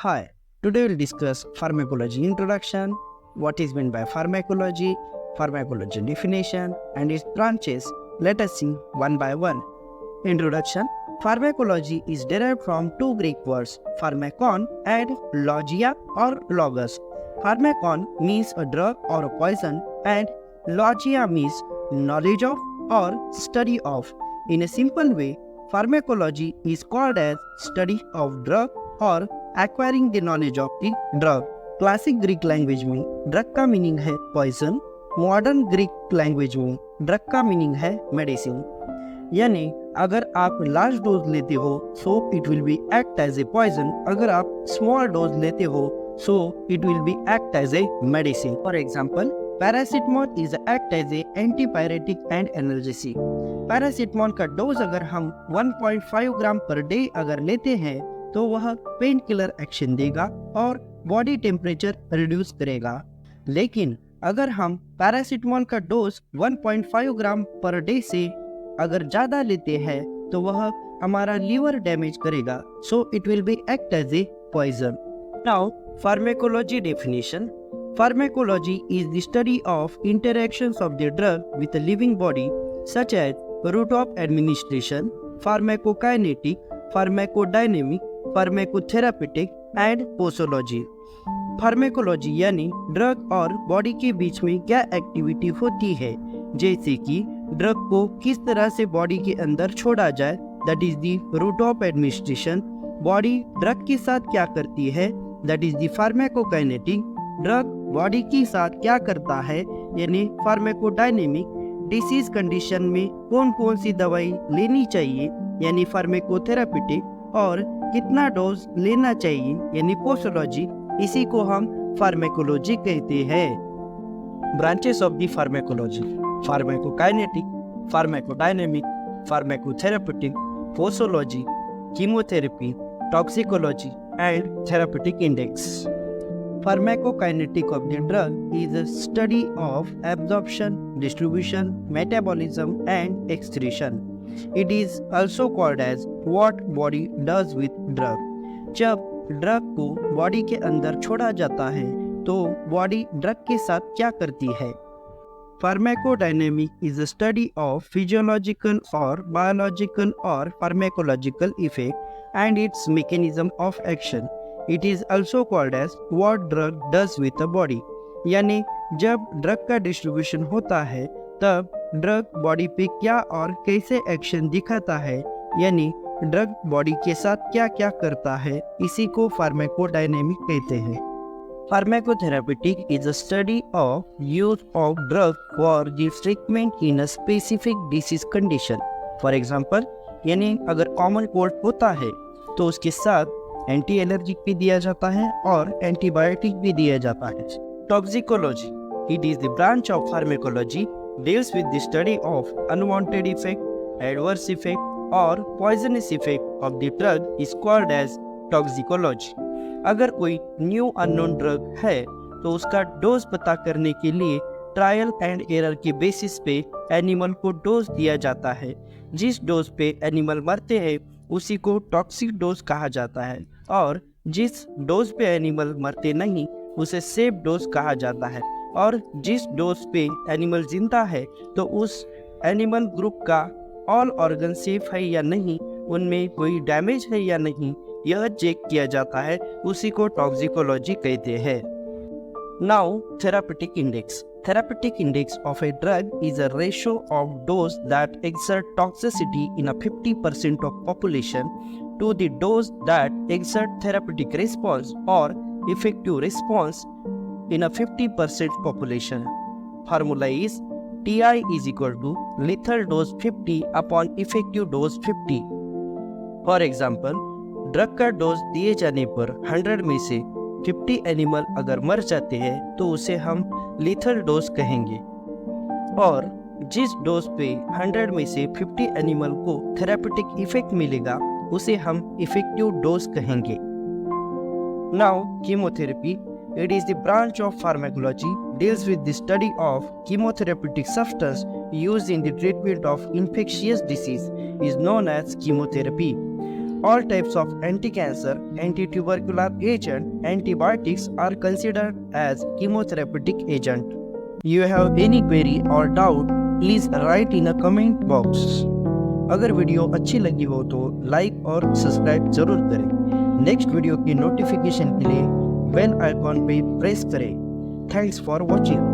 Hi, today we'll discuss pharmacology introduction, what is meant by pharmacology, pharmacology definition, and its branches. Let us see one by one. Introduction. Pharmacology is derived from two Greek words, pharmakon and logia or logos. Pharmakon means a drug or a poison, and logia means knowledge of or study of. In a simple way, pharmacology is called as study of drug और acquiring the knowledge of the drug. Classic Greek language में drug का meaning है poison, modern Greek language में drug का meaning है medicine. यानी अगर आप लार्ज डोज लेते हो so it will be act as a poison, अगर आप स्मॉल डोज लेते हो so it will be act as a medicine. For example, paracetamol is act as a antipyretic and analgesic. Paracetamol का dose अगर हम 1.5 ग्राम per day अगर लेते हैं तो वह पेन किलर एक्शन देगा और बॉडी टेम्परेचर रिड्यूस करेगा। लेकिन अगर हम पैरासीटामोल का डोज 1.5 ग्राम पर डे से अगर ज़्यादा लेते हैं तो वह हमारा लीवर डैमेज करेगा, so it will be act as a poison. Now pharmacology definition. Pharmacology is the study of interactions of the drug with a living body, such as route of administration, pharmacokinetic, pharmacodynamic, pharmacotherapeutic and posology. Pharmacology यानी drug और body के बीच में क्या activity होती है, जैसे कि ड्रग को किस तरह से बॉडी के अंदर छोड़ा जाए, that is the route of administration. Body drug के साथ क्या करती है, that is the pharmacokinetic. Drug body के साथ क्या करता है, यानी फार्मेकोडायनेमिक। डिसीज कंडीशन में कौन कौन सी दवाई लेनी चाहिए, यानी फार्मेकोथेरापेटिक। और कितना डोज लेना चाहिए, यानी पोसोलॉजी। इसी को हम फार्मेकोलॉजी कहते हैं। Branches of the pharmacology: pharmacokinetic, pharmacodynamic, pharmacotherapeutic, posology, chemotherapy, toxicology and therapeutic index. Pharmacokinetic of the drug is a study of absorption, distribution, metabolism and excretion. It is also called as what body does with drug. जब drug को body के अंदर छोड़ा जाता है तो body drug के साथ क्या करती है। Pharmacodynamic is a study of physiological or biological or pharmacological effect and its mechanism of action. It is also called as what drug does with the body. यानी जब ड्रग का डिस्ट्रीब्यूशन होता है तब ड्रग बॉडी पे क्या और कैसे एक्शन दिखाता है, यानी ड्रग बॉडी के साथ क्या क्या करता है, इसी को फार्माकोडायनेमिक कहते हैं। Pharmacotherapeutic is a study of use of drug for the treatment in a specific disease condition. For example, यानी अगर कॉमन कोल्ड होता है तो उसके साथ एंटी एलर्जिक भी दिया जाता है और एंटीबायोटिक भी दिया जाता है। Toxicology, it is the branch of pharmacology deals with the study of unwanted effect, adverse effect or poisonous effect of the drug is called as toxicology. अगर कोई न्यू अननोन ड्रग है तो उसका डोज पता करने के लिए ट्रायल एंड एरर के बेसिस पे एनिमल को डोज दिया जाता है। जिस डोज पे एनिमल मरते हैं उसी को टॉक्सिक डोज कहा जाता है, और जिस डोज पे एनिमल मरते नहीं उसे सेफ डोज कहा जाता है। और जिस डोज पे एनिमल जिंदा है तो उस एनिमल ग्रुप का ऑल ऑर्गन सेफ है या नहीं, उनमें कोई डैमेज है या नहीं, यह चेक किया जाता है, उसी को टॉक्सिकोलॉजी कहते हैं। Now therapeutic index. Therapeutic index of a drug is a ratio of dose that exert toxicity in a 50% of population to the dose that exert therapeutic response or effective response in a 50% population. Formula is TI is equal to lethal dose 50 upon effective dose 50. For example, drug का dose दिए जाने पर 100 में से 50 animal अगर मर जाते हैं तो उसे हम लीथल डोज कहेंगे, और जिस डोज पे 100 में से 50 एनिमल को थेरापेटिक इफेक्ट मिलेगा उसे हम इफेक्टिव डोज कहेंगे। Now chemotherapy, it is the branch of pharmacology deals with the study of chemotherapeutic substance used in the treatment of infectious disease is known as chemotherapy. All types of anti-cancer, anti-tubercular agent, antibiotics are considered as chemotherapeutic agent. You have any query or doubt, please write in a comment box. अगर video अच्छी लगी हो तो like और subscribe जरूर करें। Next video की notification के लिए बेल आइकॉन पे प्रेस करें। Thanks for watching.